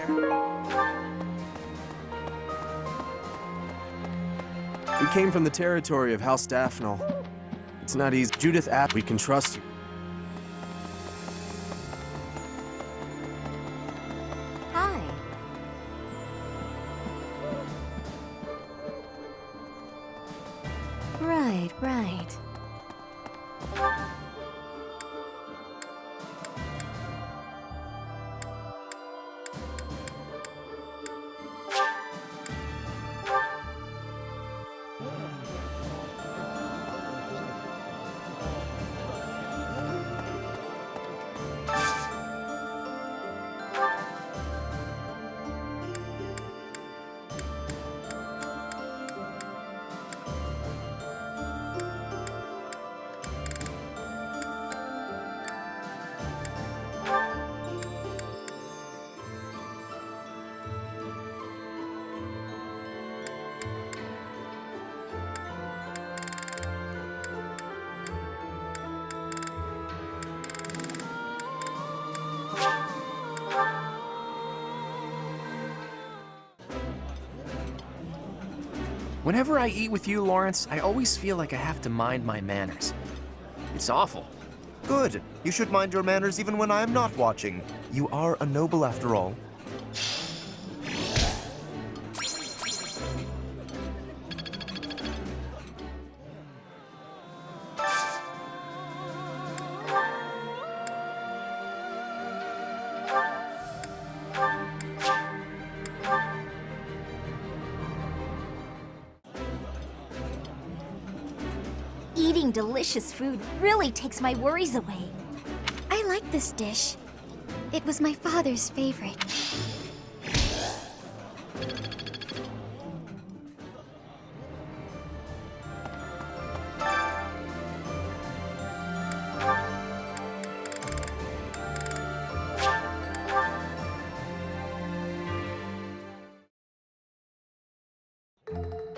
We came from the territory of House Daphne. It's not easy. Judith asked, we can trust you. Hi. Right, right. Whenever I eat with you, Lawrence, I always feel like I have to mind my manners. It's awful. Good. You should mind your manners even when I am not watching. You are a noble after all. Eating delicious food really takes my worries away. I like this dish. It was my father's favorite.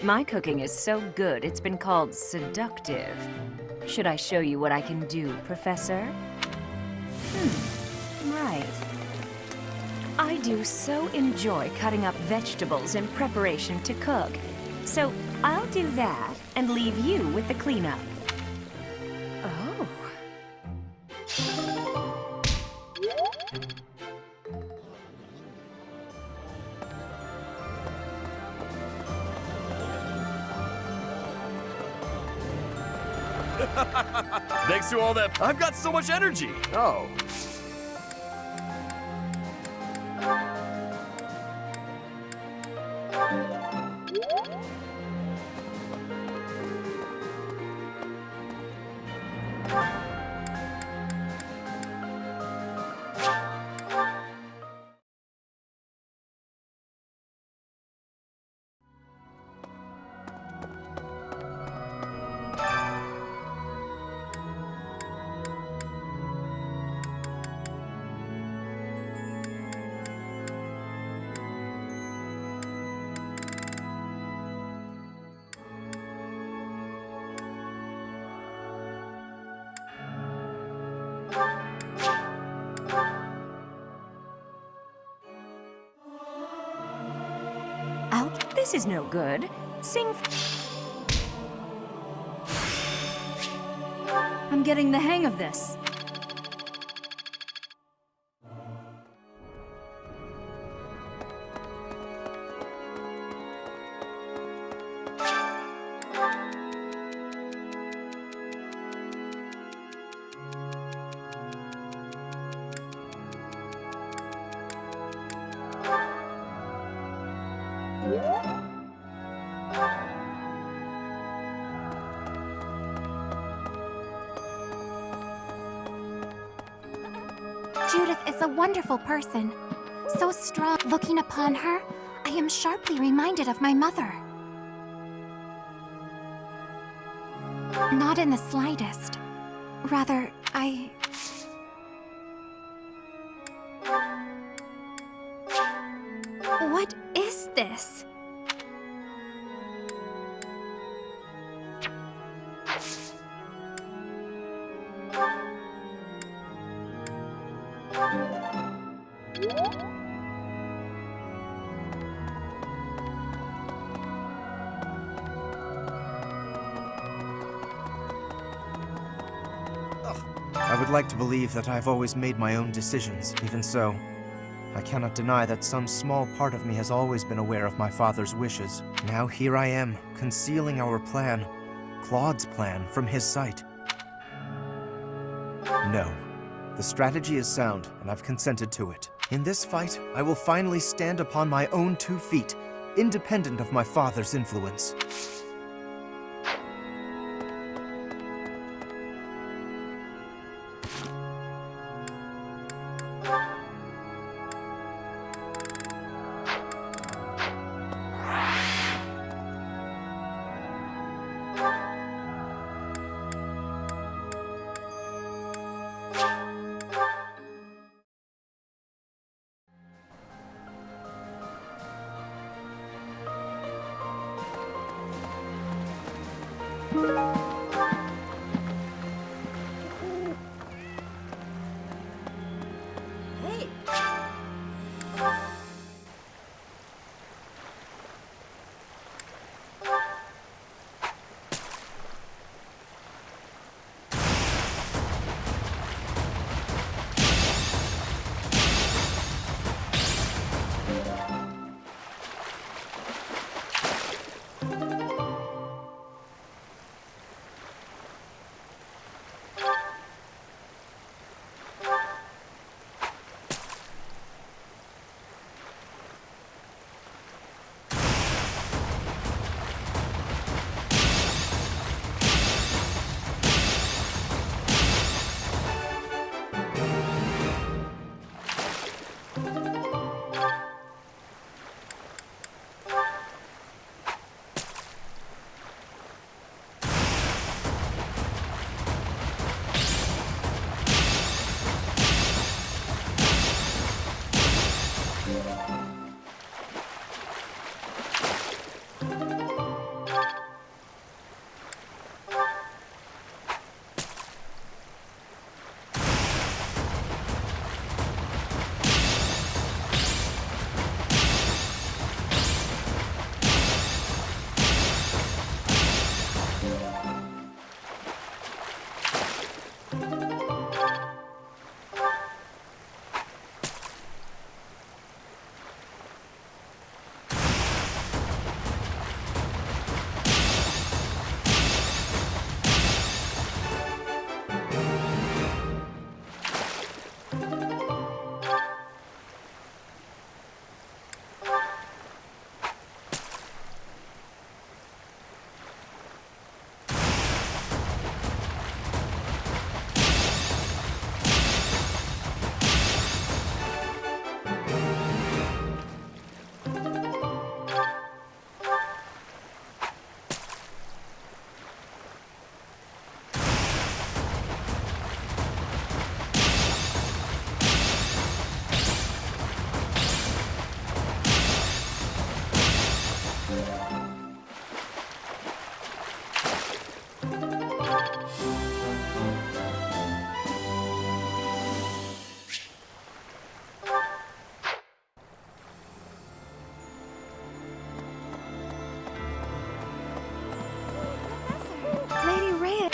My cooking is so good, it's been called seductive. Should I show you what I can do, Professor? Right. I do so enjoy cutting up vegetables in preparation to cook. So I'll do that and leave you with the cleanup. Oh. Thanks to all that, I've got so much energy. Oh. This is no good. Sing. I'm getting the hang of this. Judith is a wonderful person. So strong. Looking upon her, I am sharply reminded of my mother. Not in the slightest. Rather, What is this? would like to believe that I've always made my own decisions. Even so, I cannot deny that some small part of me has always been aware of my father's wishes. Now here I am, concealing our plan, Claude's plan, from his sight. No. The strategy is sound, and I've consented to it. In this fight, I will finally stand upon my own 2 feet, independent of my father's influence.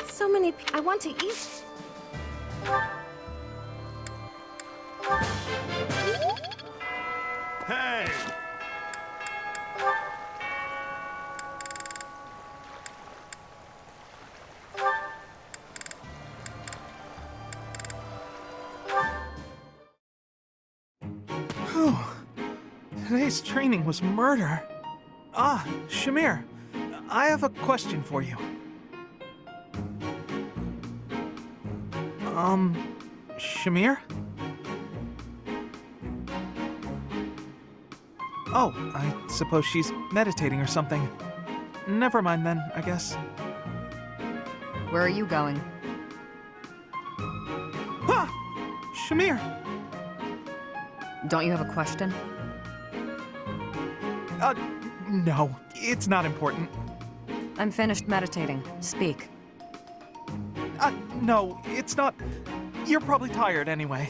So many I want to eat. Hey! Whew. Today's training was murder. Ah, Shamir, I have a question for you. Shamir? Oh, I suppose she's meditating or something. Never mind then, I guess. Where are you going? Ah! Shamir! Don't you have a question? No, it's not important. I'm finished meditating. Speak. No, it's not. You're probably tired anyway.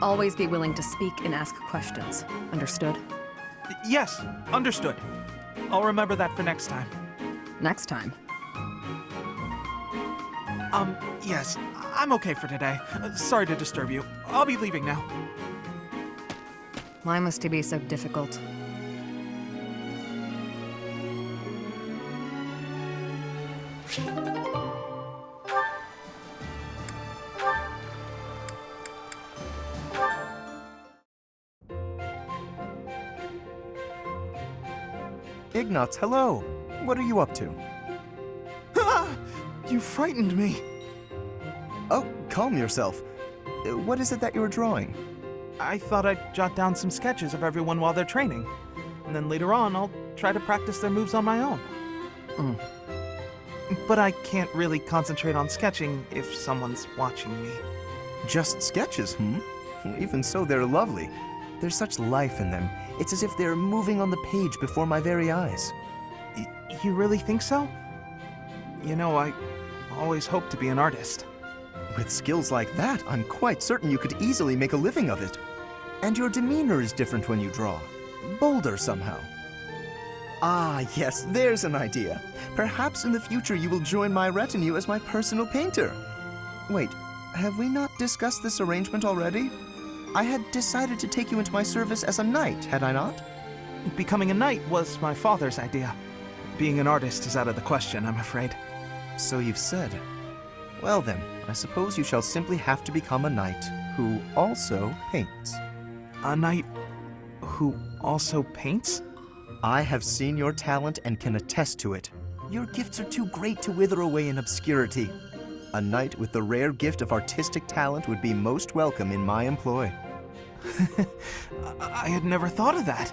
Always be willing to speak and ask questions. Understood? Yes, understood. I'll remember that for next time. Next time. Yes, I'm okay for today. Sorry to disturb you. I'll be leaving now. Why must he be so difficult? Ignatz, hello. What are you up to? You frightened me. Oh, calm yourself. What is it that you're drawing? I thought I'd jot down some sketches of everyone while they're training. And then later on, I'll try to practice their moves on my own. But I can't really concentrate on sketching if someone's watching me. Just sketches, Even so, they're lovely. There's such life in them. It's as if they're moving on the page before my very eyes. You really think so? You know, I always hoped to be an artist. With skills like that, I'm quite certain you could easily make a living of it. And your demeanor is different when you draw. Bolder somehow. Ah, yes, there's an idea. Perhaps in the future you will join my retinue as my personal painter. Wait, have we not discussed this arrangement already? I had decided to take you into my service as a knight, had I not? Becoming a knight was my father's idea. Being an artist is out of the question, I'm afraid. So you've said. Well then, I suppose you shall simply have to become a knight who also paints. A knight who also paints? I have seen your talent and can attest to it. Your gifts are too great to wither away in obscurity. A knight with the rare gift of artistic talent would be most welcome in my employ. I had never thought of that.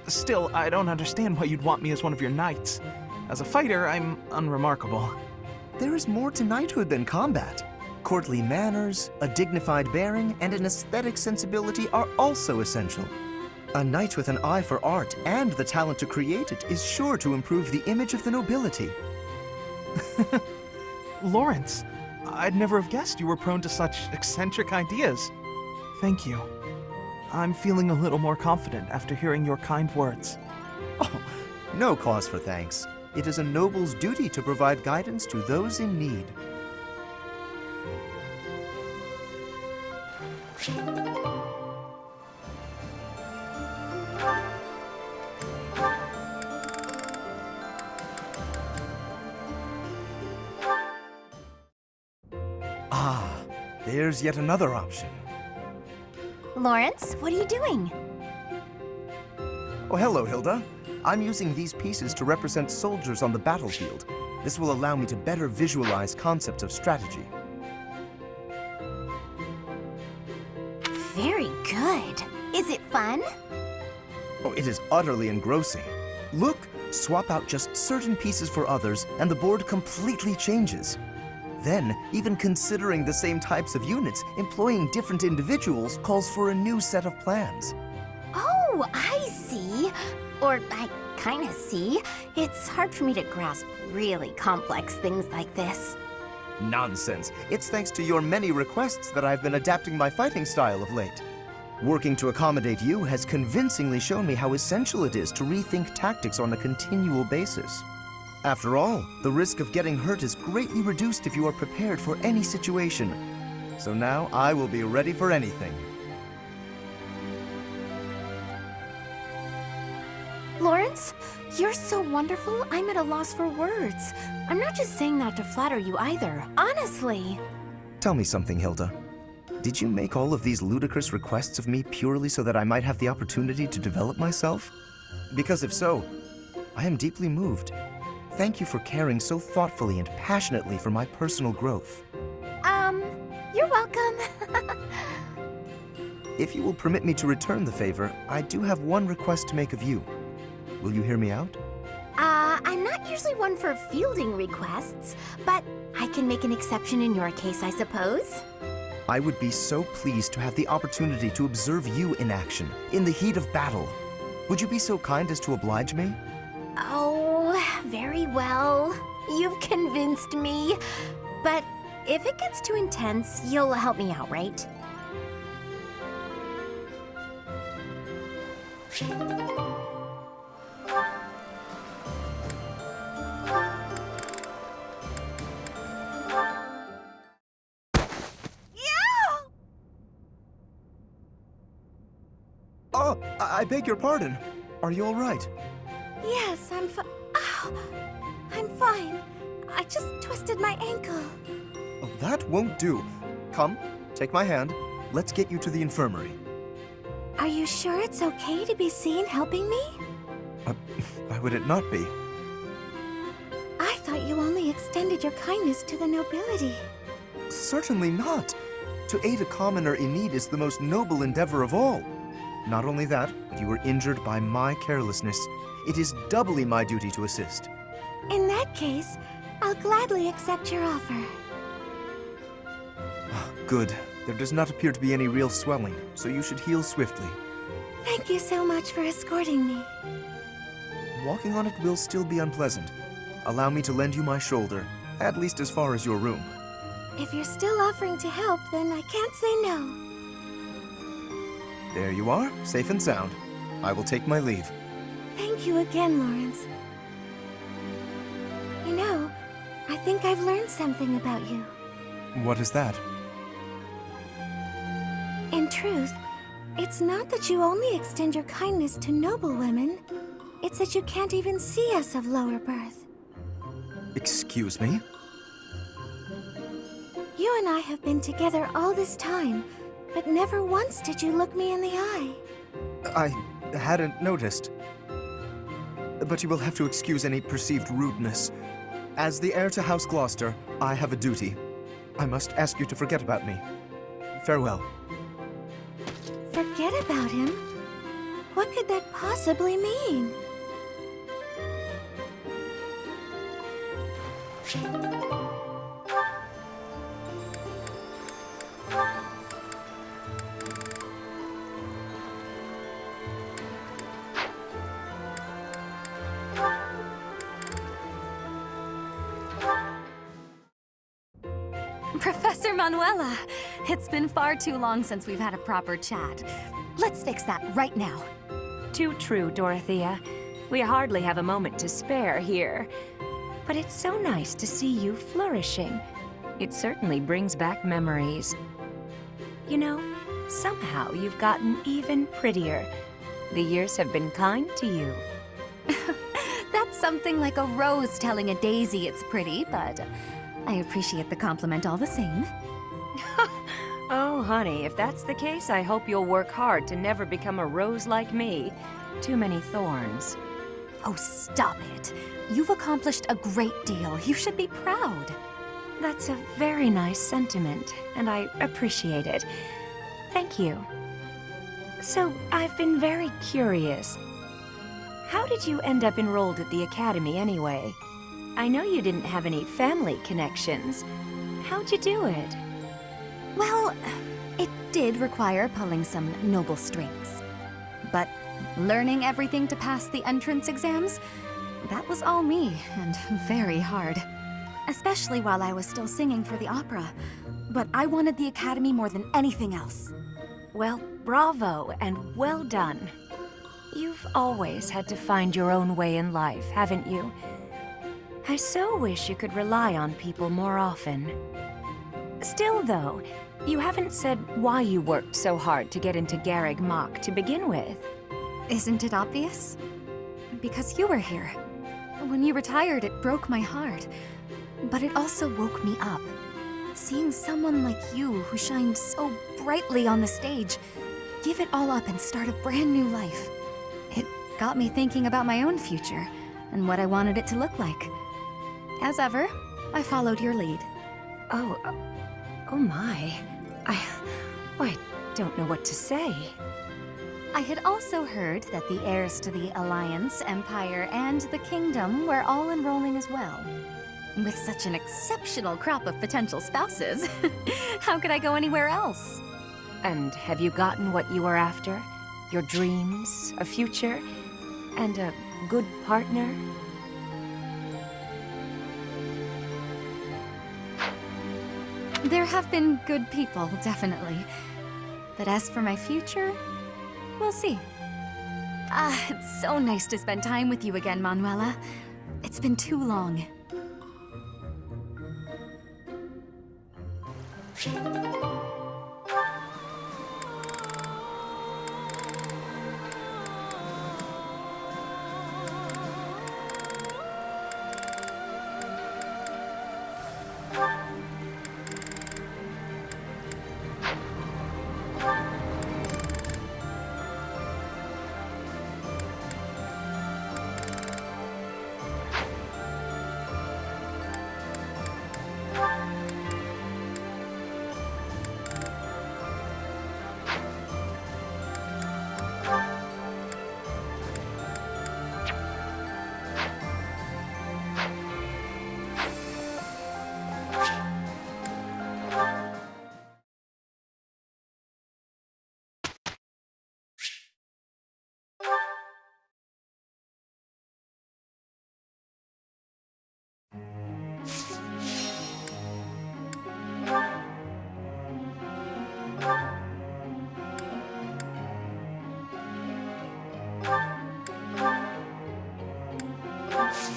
Still, I don't understand why you'd want me as one of your knights. As a fighter, I'm unremarkable. There is more to knighthood than combat. Courtly manners, a dignified bearing, and an aesthetic sensibility are also essential. A knight with an eye for art and the talent to create it is sure to improve the image of the nobility. Lawrence, I'd never have guessed you were prone to such eccentric ideas. Thank you. I'm feeling a little more confident after hearing your kind words. Oh, no cause for thanks. It is a noble's duty to provide guidance to those in need. Ah, there's yet another option. Lawrence, what are you doing? Oh, hello, Hilda. I'm using these pieces to represent soldiers on the battlefield. This will allow me to better visualize concepts of strategy. Very good. Is it fun? Oh, it is utterly engrossing. Look, swap out just certain pieces for others, and the board completely changes. Then, even considering the same types of units, employing different individuals calls for a new set of plans. Oh, I see. Or I kind of see. It's hard for me to grasp really complex things like this. Nonsense. It's thanks to your many requests that I've been adapting my fighting style of late. Working to accommodate you has convincingly shown me how essential it is to rethink tactics on a continual basis. After all, the risk of getting hurt is greatly reduced if you are prepared for any situation. So now I will be ready for anything. Lawrence, you're so wonderful, I'm at a loss for words. I'm not just saying that to flatter you either. Honestly. Tell me something, Hilda. Did you make all of these ludicrous requests of me purely so that I might have the opportunity to develop myself? Because if so, I am deeply moved. Thank you for caring so thoughtfully and passionately for my personal growth. You're welcome. If you will permit me to return the favor, I do have one request to make of you. Will you hear me out? I'm not usually one for fielding requests, but I can make an exception in your case, I suppose. I would be so pleased to have the opportunity to observe you in action, in the heat of battle. Would you be so kind as to oblige me? Oh, very well. You've convinced me. But if it gets too intense, you'll help me out, right? I beg your pardon. Are you all right? Yes, I'm Ow! I'm fine. I just twisted my ankle. Oh, that won't do. Come, take my hand. Let's get you to the infirmary. Are you sure it's okay to be seen helping me? Why would it not be? I thought you only extended your kindness to the nobility. Certainly not. To aid a commoner in need is the most noble endeavor of all. Not only that, but you were injured by my carelessness. It is doubly my duty to assist. In that case, I'll gladly accept your offer. Good. There does not appear to be any real swelling, so you should heal swiftly. Thank you so much for escorting me. Walking on it will still be unpleasant. Allow me to lend you my shoulder, at least as far as your room. If you're still offering to help, then I can't say no. There you are, safe and sound. I will take my leave. Thank you again, Lawrence. You know, I think I've learned something about you. What is that? In truth, it's not that you only extend your kindness to noble women. It's that you can't even see us of lower birth. Excuse me? You and I have been together all this time, but never once did you look me in the eye. I hadn't noticed. But you will have to excuse any perceived rudeness. As the heir to House Gloucester, I have a duty. I must ask you to forget about me. Farewell. Forget about him? What could that possibly mean? Professor Manuela! It's been far too long since we've had a proper chat. Let's fix that right now. Too true, Dorothea. We hardly have a moment to spare here. But it's so nice to see you flourishing. It certainly brings back memories. You know, somehow you've gotten even prettier. The years have been kind to you. That's something like a rose telling a daisy it's pretty, but I appreciate the compliment all the same. Oh, honey, if that's the case, I hope you'll work hard to never become a rose like me. Too many thorns. Oh, stop it. You've accomplished a great deal. You should be proud. That's a very nice sentiment, and I appreciate it. Thank you. So, I've been very curious. How did you end up enrolled at the academy anyway? I know you didn't have any family connections. How'd you do it? Well, it did require pulling some noble strings. But learning everything to pass the entrance exams, that was all me, and very hard. Especially while I was still singing for the opera. But I wanted the academy more than anything else. Well, bravo, and well done. You've always had to find your own way in life, haven't you? I so wish you could rely on people more often. Still, though, you haven't said why you worked so hard to get into Garreg Mach to begin with. Isn't it obvious? Because you were here. When you retired, it broke my heart. But it also woke me up. Seeing someone like you who shined so brightly on the stage, give it all up and start a brand new life. It got me thinking about my own future and what I wanted it to look like. As ever, I followed your lead. Oh my. I don't know what to say. I had also heard that the heirs to the Alliance, Empire, and the Kingdom were all enrolling as well. With such an exceptional crop of potential spouses, how could I go anywhere else? And have you gotten what you were after? Your dreams, a future, and a good partner? There have been good people, definitely. But as for my future, we'll see. It's so nice to spend time with you again, Manuela. It's been too long. Oh.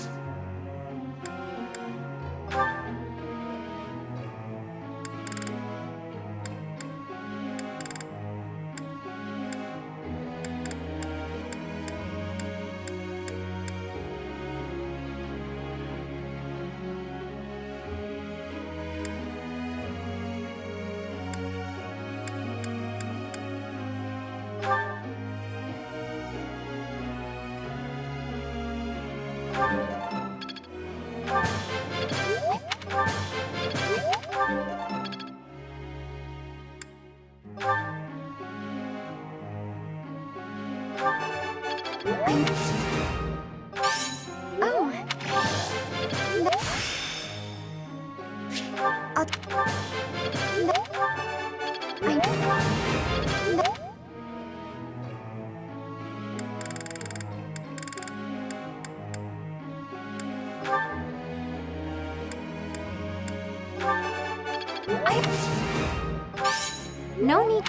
No need.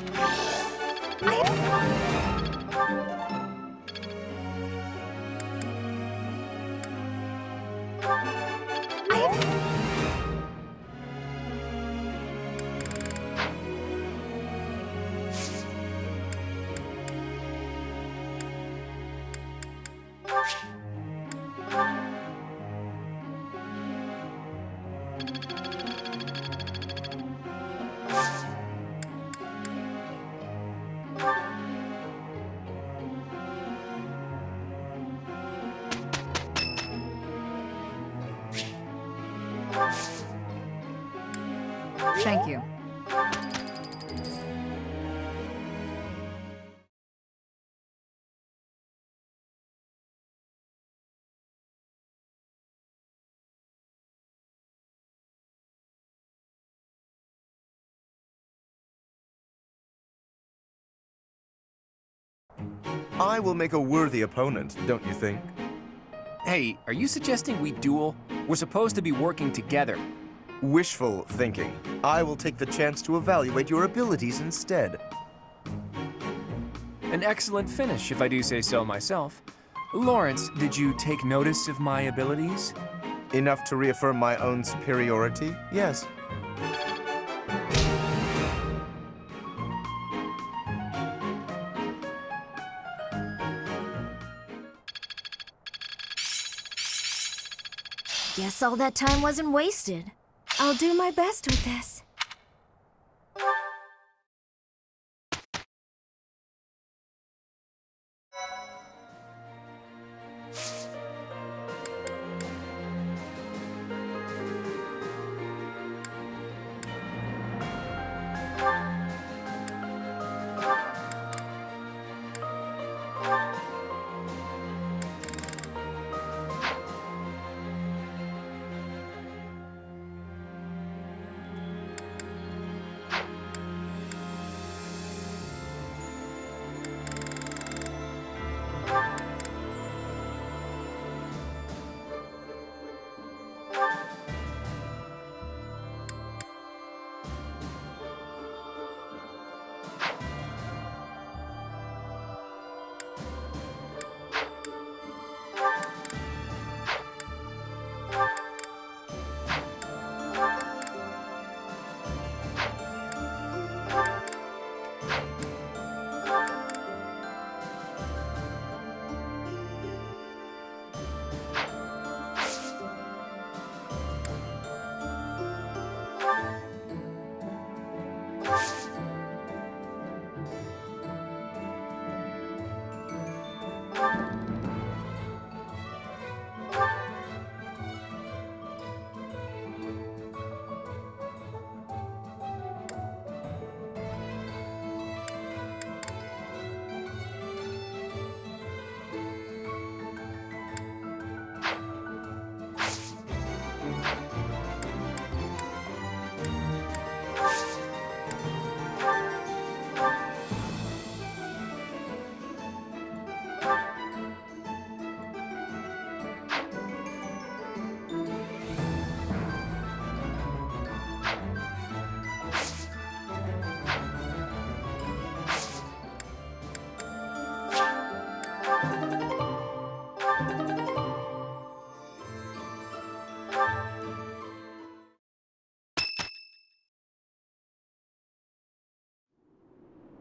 Thank you. I will make a worthy opponent, don't you think? Hey, are you suggesting we duel? We're supposed to be working together. Wishful thinking. I will take the chance to evaluate your abilities instead. An excellent finish, if I do say so myself. Lawrence, did you take notice of my abilities? Enough to reaffirm my own superiority? Yes. Guess all that time wasn't wasted. I'll do my best with this.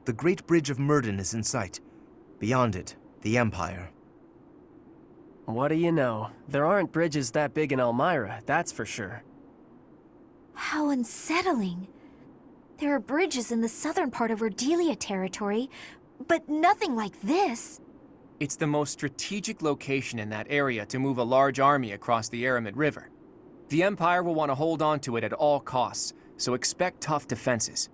The Great Bridge of Murden is in sight. Beyond it, the Empire. What do you know? There aren't bridges that big in Elmira, that's for sure. How unsettling. There are bridges in the southern part of Ordelia territory, but nothing like this. It's the most strategic location in that area to move a large army across the Aramid River. The Empire will want to hold on to it at all costs, so expect tough defenses.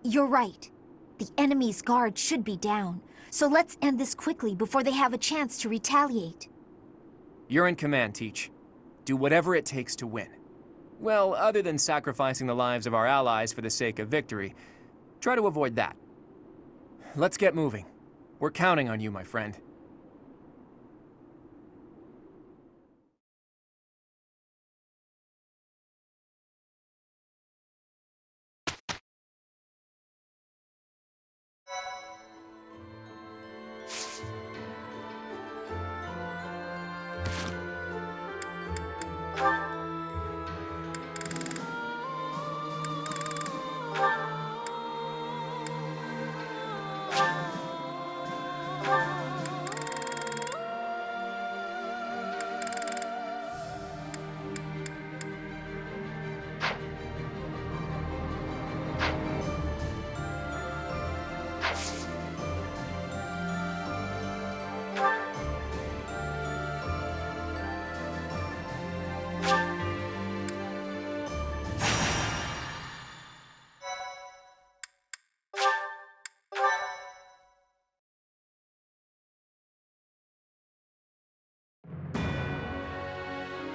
You're right. The enemy's guard should be down, so let's end this quickly before they have a chance to retaliate. You're in command, Teach. Do whatever it takes to win. Well, other than sacrificing the lives of our allies for the sake of victory, try to avoid that. Let's get moving. We're counting on you, my friend.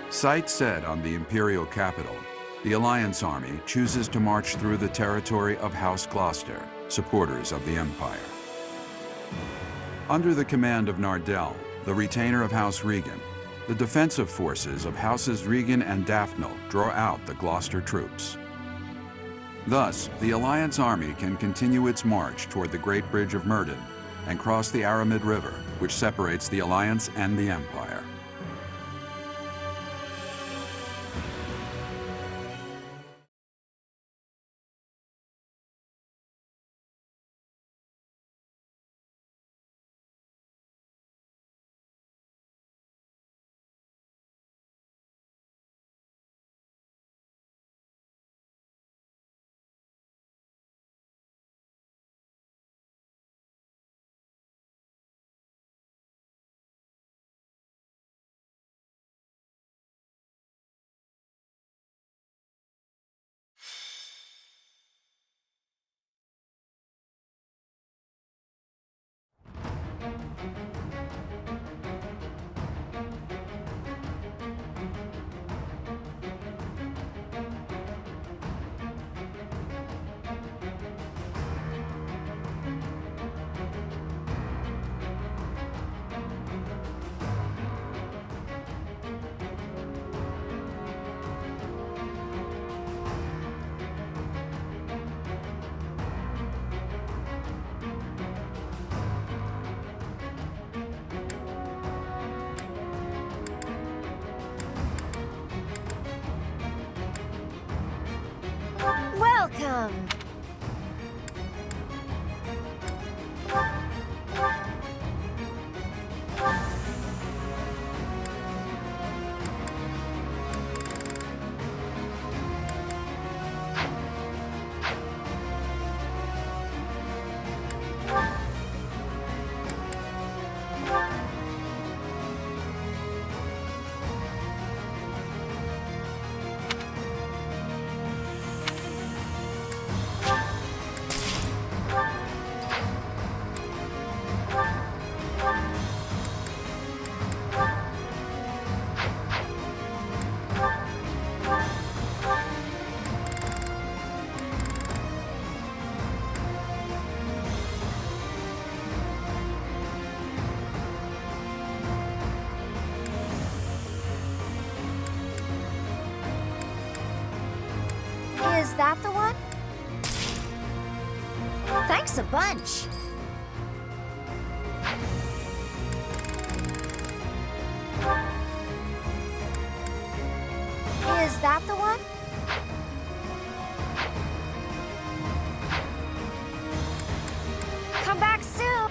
Sight set on the Imperial capital, the Alliance army chooses to march through the territory of House Gloucester, supporters of the Empire. Under the command of Nardell, the retainer of House Regan, the defensive forces of Houses Regan and Daphne draw out the Gloucester troops. Thus, the Alliance army can continue its march toward the Great Bridge of Murden and cross the Aramid River, which separates the Alliance and the Empire. Welcome! Is that the one? Thanks a bunch. Is that the one? Come back soon!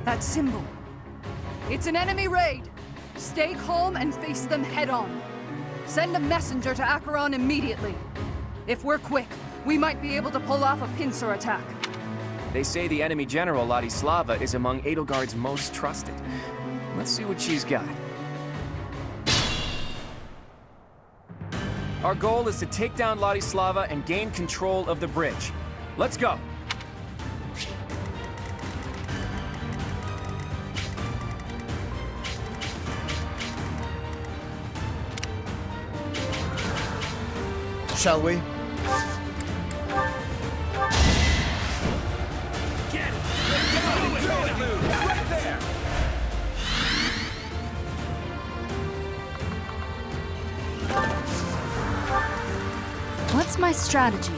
That symbol. It's an enemy raid. Stay calm and face them head-on. Send a messenger to Acheron immediately. If we're quick, we might be able to pull off a pincer attack. They say the enemy general, Ladislava, is among Edelgard's most trusted. Let's see what she's got. Our goal is to take down Ladislava and gain control of the bridge. Let's go! Shall we? What's my strategy?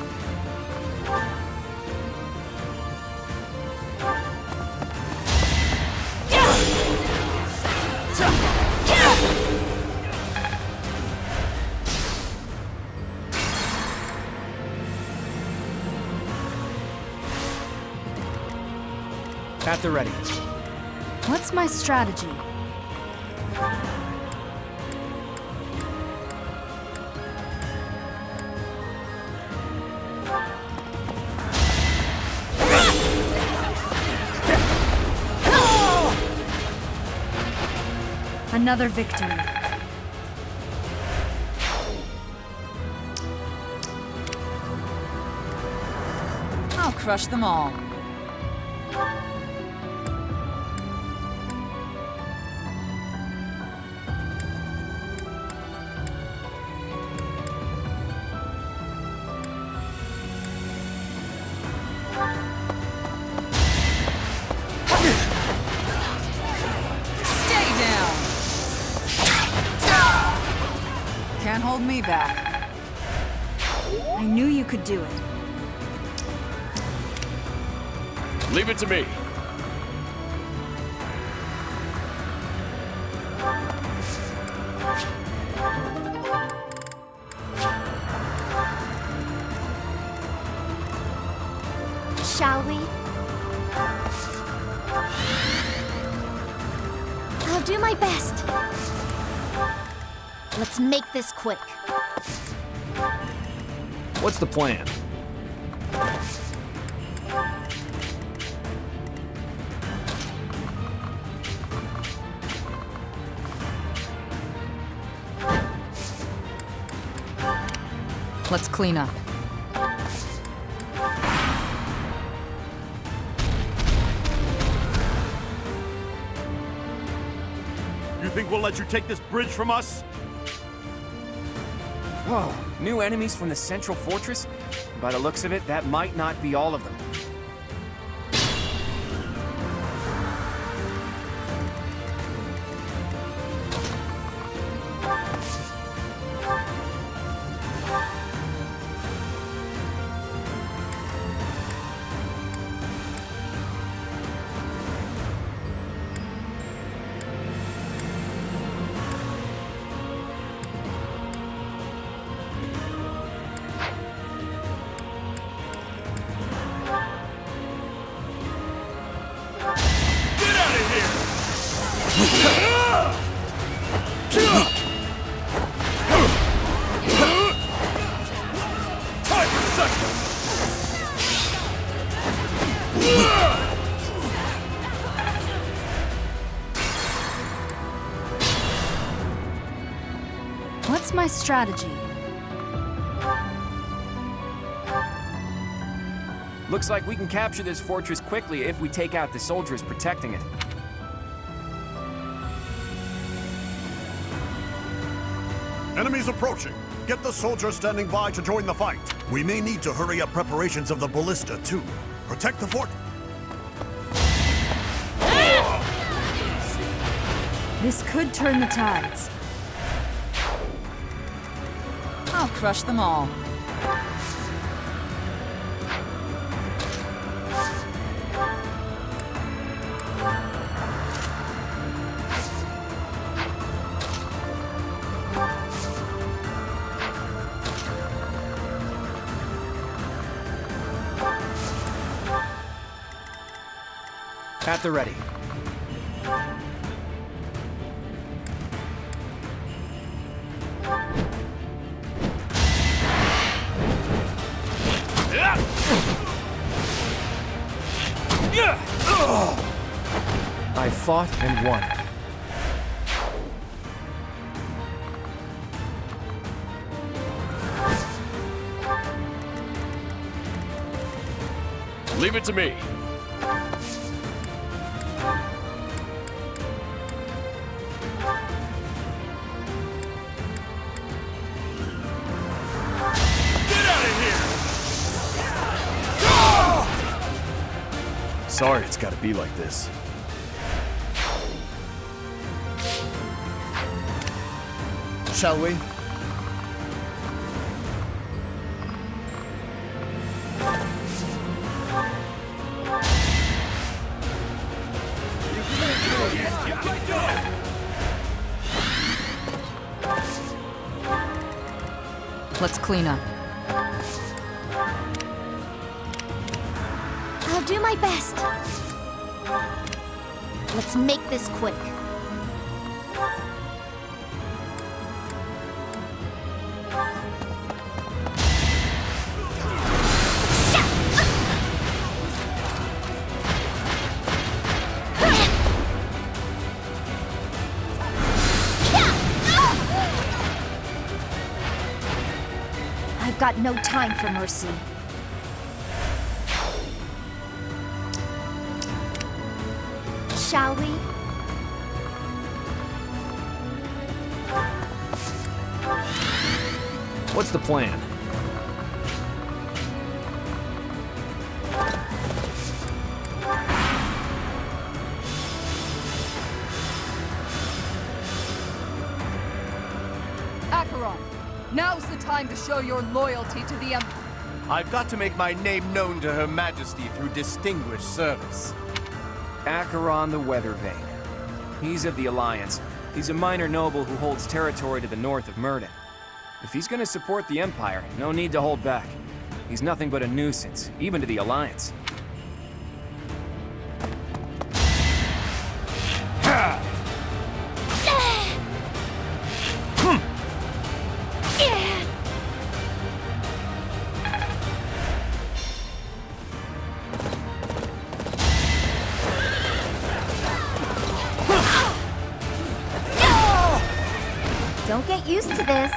At the ready. What's my strategy? Another victory. I'll crush them all. Stay down! Can't hold me back. I knew you could do it. Leave it to me. Shall we? I'll do my best. Let's make this quick. What's the plan? Let's clean up. You think we'll let you take this bridge from us? Whoa, new enemies from the central fortress? By the looks of it, that might not be all of them. What's my strategy? Looks like we can capture this fortress quickly if we take out the soldiers protecting it. Enemies approaching. Get the soldiers standing by to join the fight. We may need to hurry up preparations of the ballista, too. Protect the fort. This could turn the tides. I'll crush them all. At the ready. I fought and won. Leave it to me. Sorry it's gotta be like this. Shall we? Let's clean up. I'll do my best. Let's make this quick. got no time for mercy. Shall we? What's the plan? Acheron, now's the time to show your loyalty to the Emperor. I've got to make my name known to Her Majesty through distinguished service. Acheron the Weathervane. He's of the Alliance. He's a minor noble who holds territory to the north of Myrddin. If he's gonna support the Empire, no need to hold back. He's nothing but a nuisance, even to the Alliance. Don't get used to this.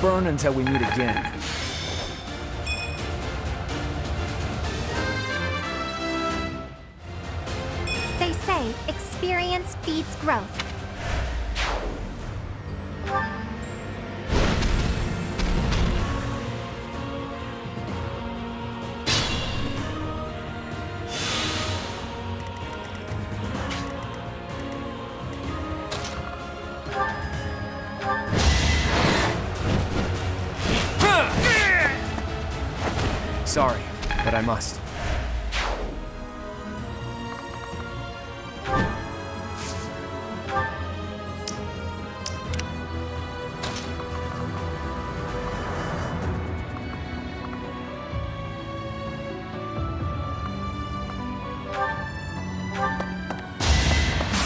Burn until we meet again. They say experience feeds growth. Sorry, but I must.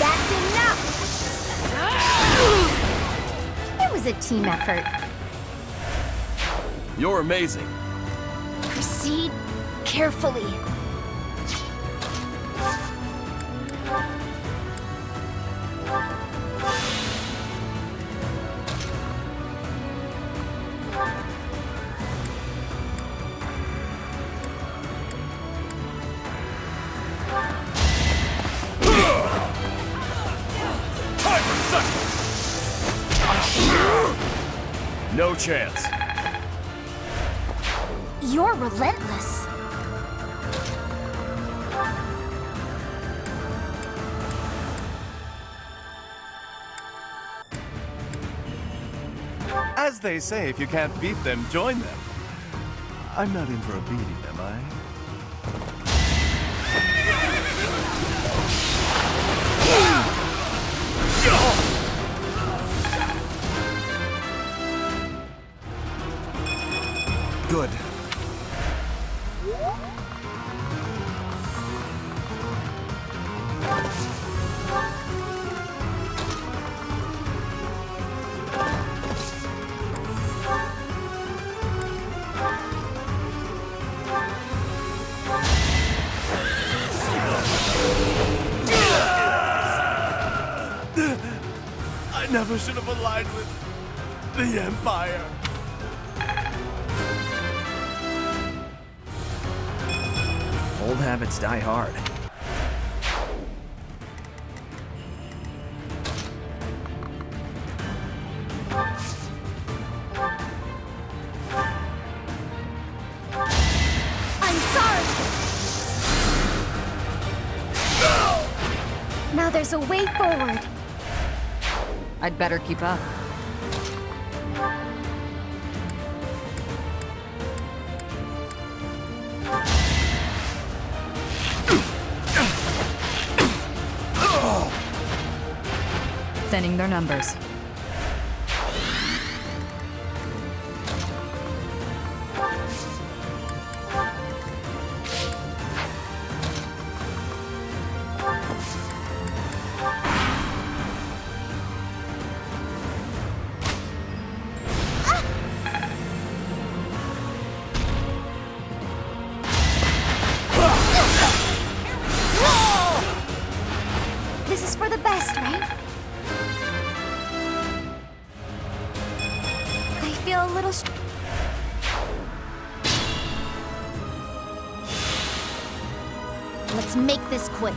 That's enough! It was a team effort. You're amazing. Proceed carefully. No chance. You're relentless. As they say, if you can't beat them, join them. I'm not in for a beating, am I? Good. I never should have aligned with the Empire. Old habits die hard. I'm sorry. Now there's a way forward. I'd better keep up. Thinning their numbers. feel a little... Let's make this quick.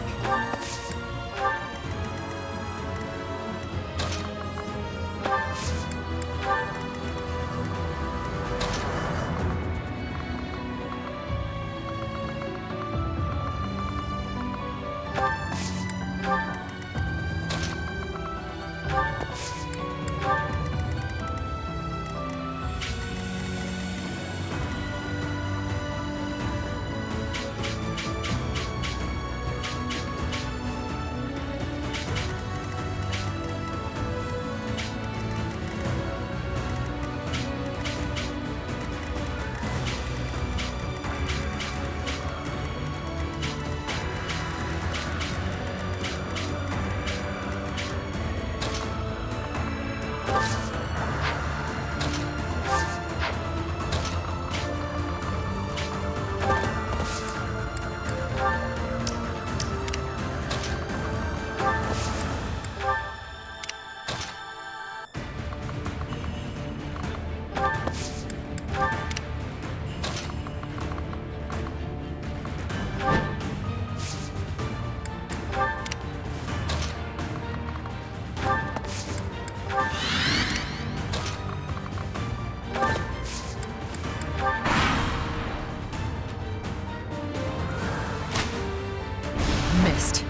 Missed.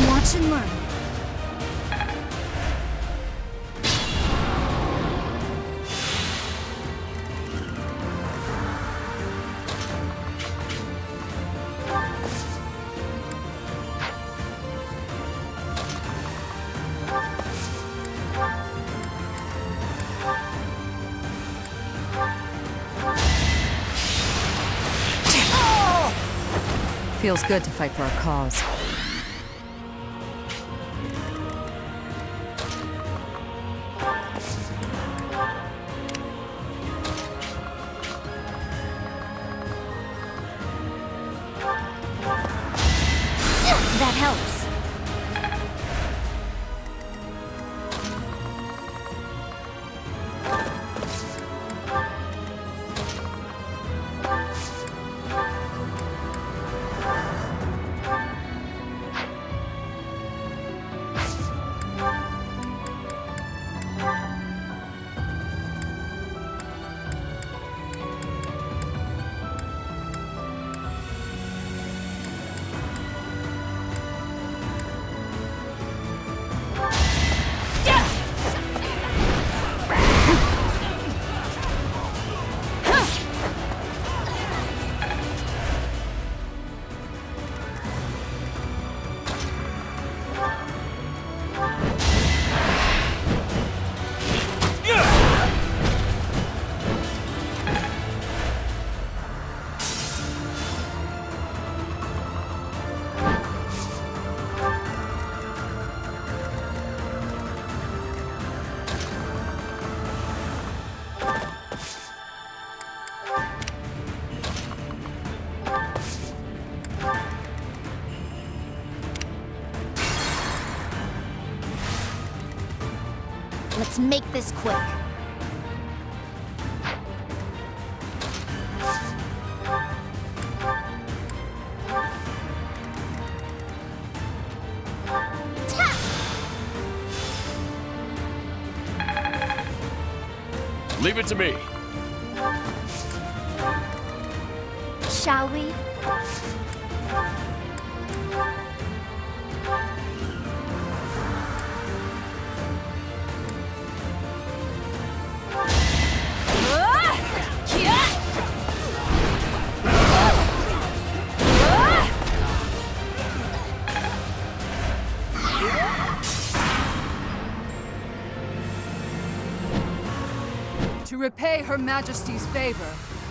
Watch and learn. Feels good to fight for a cause. That helps. Let's make this quick. Leave it to me. Shall we? To repay Her Majesty's favor,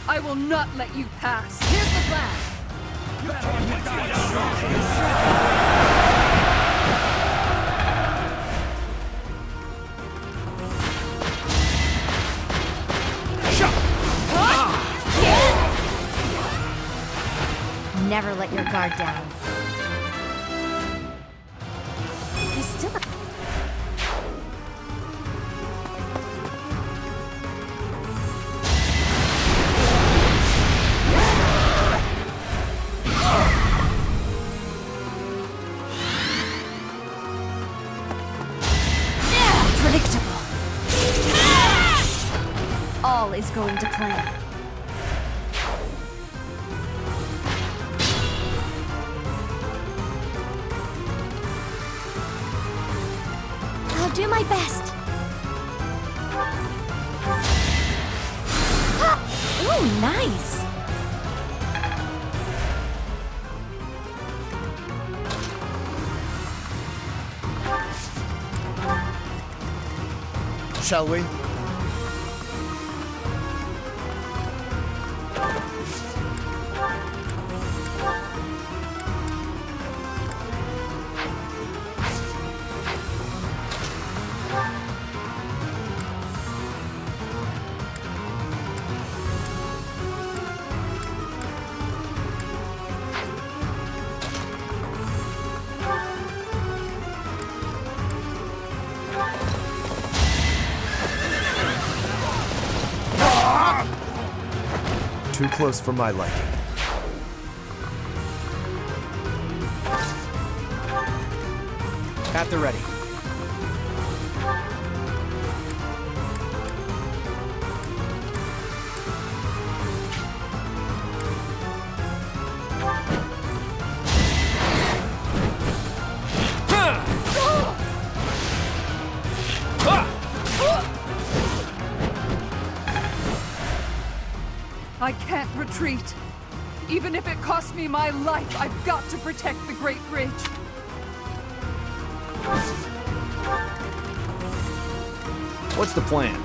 I will not let you pass. Here's the plan. Never let your guard down. I still... Adele is going to plan. I'll do my best. Ooh, nice. Shall we? Too close for my liking. At the ready. I can't retreat. Even if it costs me my life, I've got to protect the Great Bridge. What's the plan?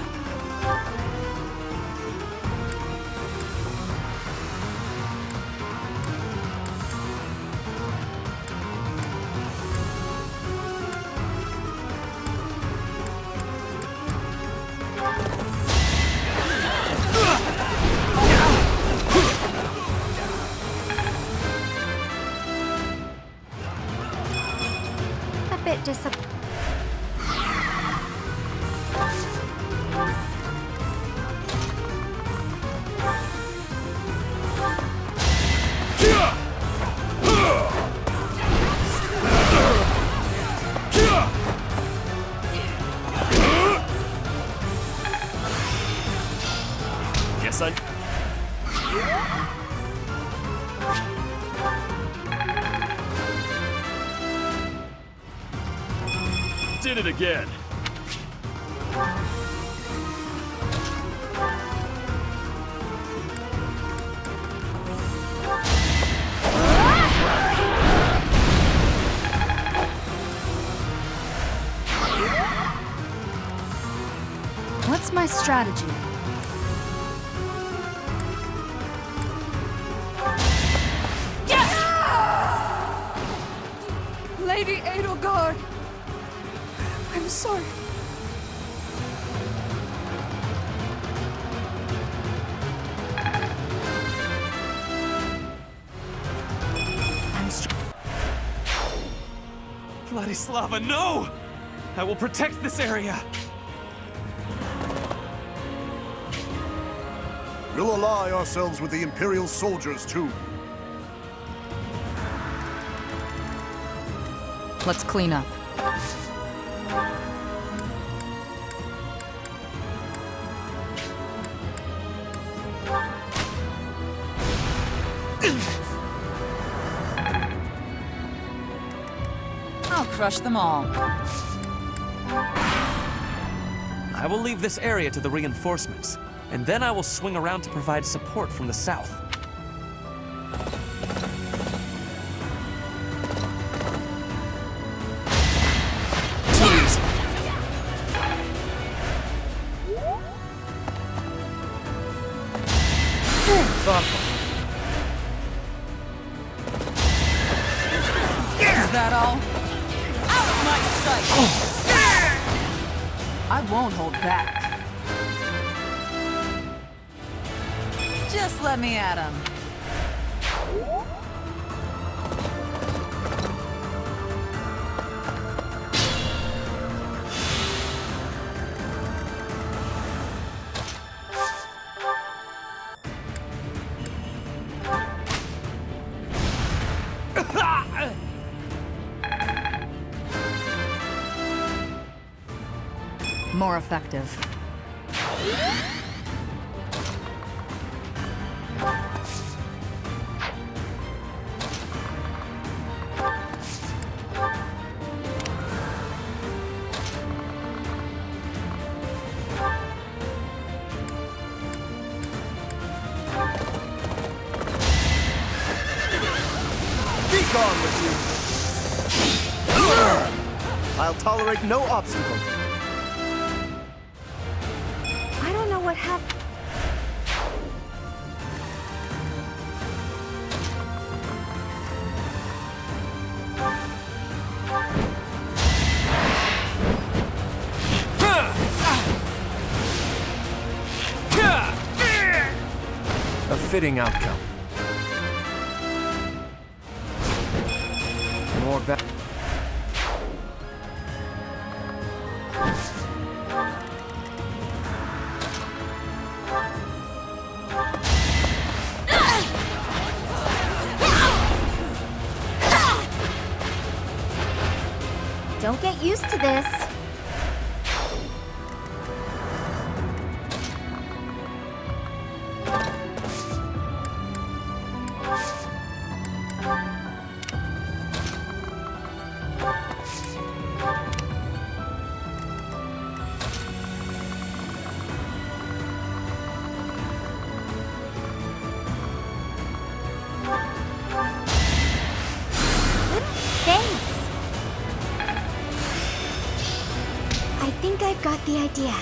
A bit disappointed. Guess I... Did it again. What's my strategy? Lady Edelgard! I'm sorry. Vladislava, no! I will protect this area! We'll ally ourselves with the Imperial soldiers, too. Let's clean up. I'll crush them all. I will leave this area to the reinforcements, and then I will swing around to provide support from the south. Is that all? Out of my sight! I won't hold back. Just let me at him. More effective. I'll tolerate no obstacle. I don't know what happened. A fitting outcome. More back. Don't get used to this. Thanks. I think I've got the idea.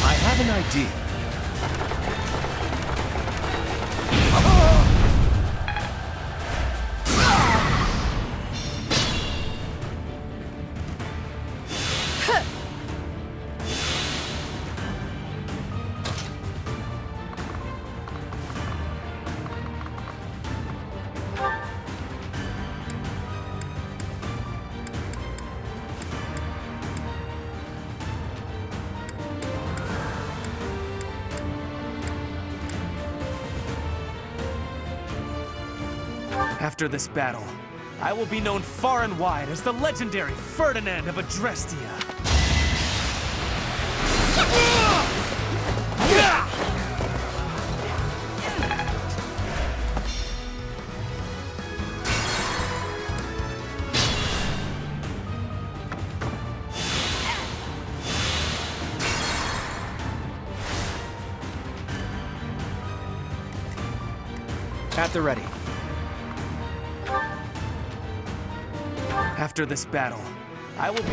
I have an idea. After this battle, I will be known far and wide as the legendary Ferdinand of Adrestia. At the ready. After this battle, I will be...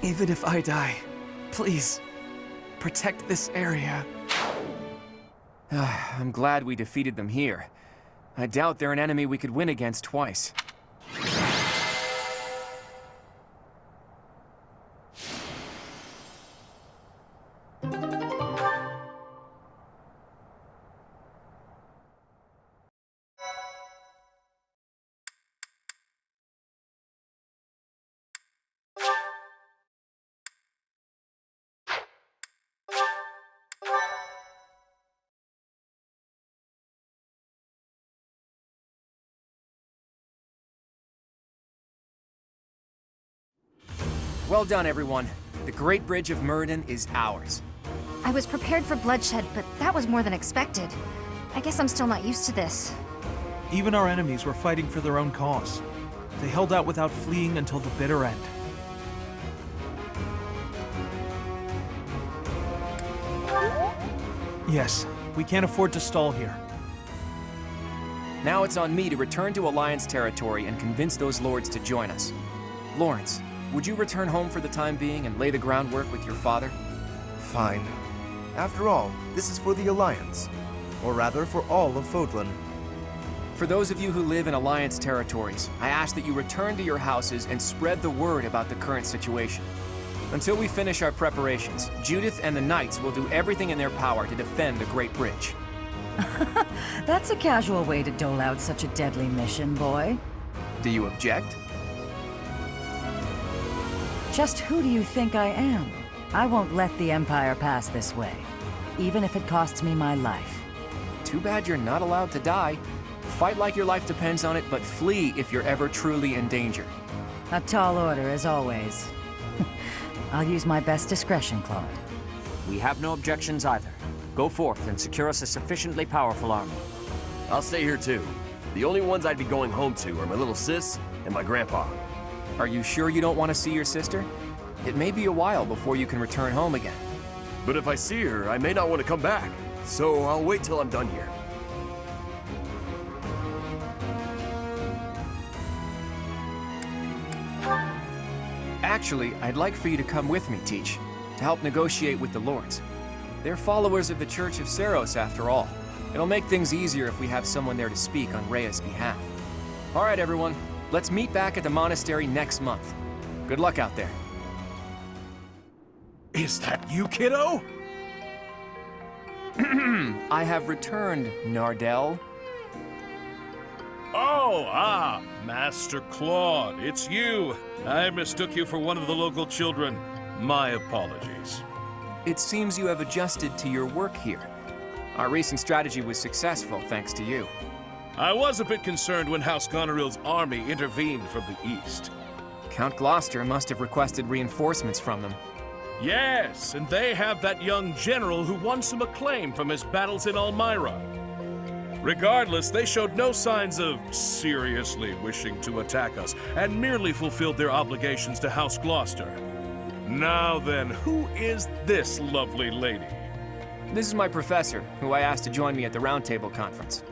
Even if I die, please, protect this area. I'm glad we defeated them here. I doubt they're an enemy we could win against twice. Well done, everyone. The Great Bridge of Myrddin is ours. I was prepared for bloodshed, but that was more than expected. I guess I'm still not used to this. Even our enemies were fighting for their own cause. They held out without fleeing until the bitter end. Yes, we can't afford to stall here. Now it's on me to return to Alliance territory and convince those lords to join us. Lawrence, would you return home for the time being and lay the groundwork with your father? Fine. After all, this is for the Alliance. Or rather, for all of Fodlan. For those of you who live in Alliance territories, I ask that you return to your houses and spread the word about the current situation. Until we finish our preparations, Judith and the Knights will do everything in their power to defend the Great Bridge. That's a casual way to dole out such a deadly mission, boy. Do you object? Just who do you think I am? I won't let the Empire pass this way, even if it costs me my life. Too bad you're not allowed to die. Fight like your life depends on it, but flee if you're ever truly in danger. A tall order, as always. I'll use my best discretion, Claude. We have no objections either. Go forth and secure us a sufficiently powerful army. I'll stay here too. The only ones I'd be going home to are my little sis and my grandpa. Are you sure you don't want to see your sister? It may be a while before you can return home again. But if I see her, I may not want to come back. So I'll wait till I'm done here. Actually, I'd like for you to come with me, Teach, to help negotiate with the lords. They're followers of the Church of Seros, after all. It'll make things easier if we have someone there to speak on Rhea's behalf. All right, everyone. Let's meet back at the monastery next month. Good luck out there. Is that you, kiddo? I have returned, Nardell. Oh, Master Claude, it's you. I mistook you for one of the local children. My apologies. It seems you have adjusted to your work here. Our recent strategy was successful, thanks to you. I was a bit concerned when House Goneril's army intervened from the east. Count Gloucester must have requested reinforcements from them. Yes, and they have that young general who won some acclaim from his battles in Elmira. Regardless, they showed no signs of seriously wishing to attack us, and merely fulfilled their obligations to House Gloucester. Now then, who is this lovely lady? This is my professor, who I asked to join me at the Roundtable Conference.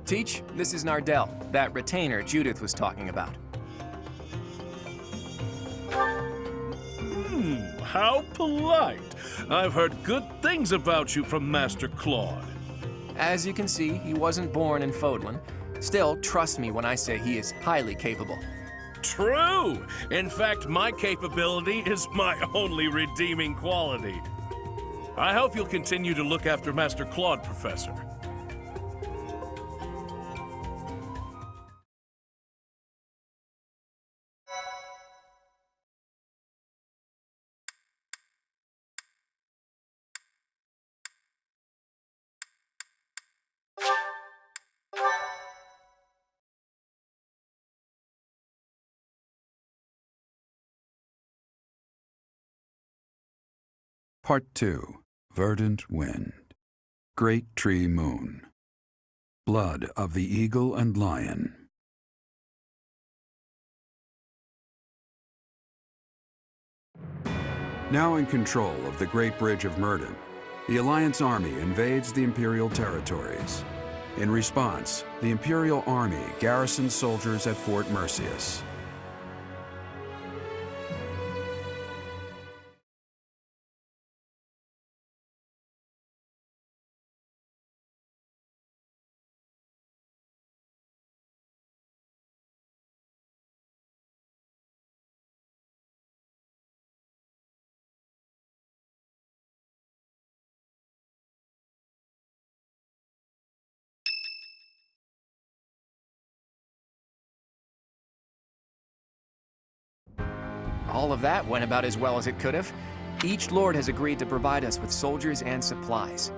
Teach, this is Nardell, that retainer Judith was talking about. How polite. I've heard good things about you from Master Claude. As you can see, he wasn't born in Fodlan. Still, trust me when I say he is highly capable. True! In fact, my capability is my only redeeming quality. I hope you'll continue to look after Master Claude, Professor. Part 2. Verdant Wind. Great Tree Moon. Blood of the Eagle and Lion. Now in control of the Great Bridge of Myrddin, the Alliance Army invades the Imperial territories. In response, the Imperial Army garrisons soldiers at Fort Mercius. All of that went about as well as it could have. Each lord has agreed to provide us with soldiers and supplies.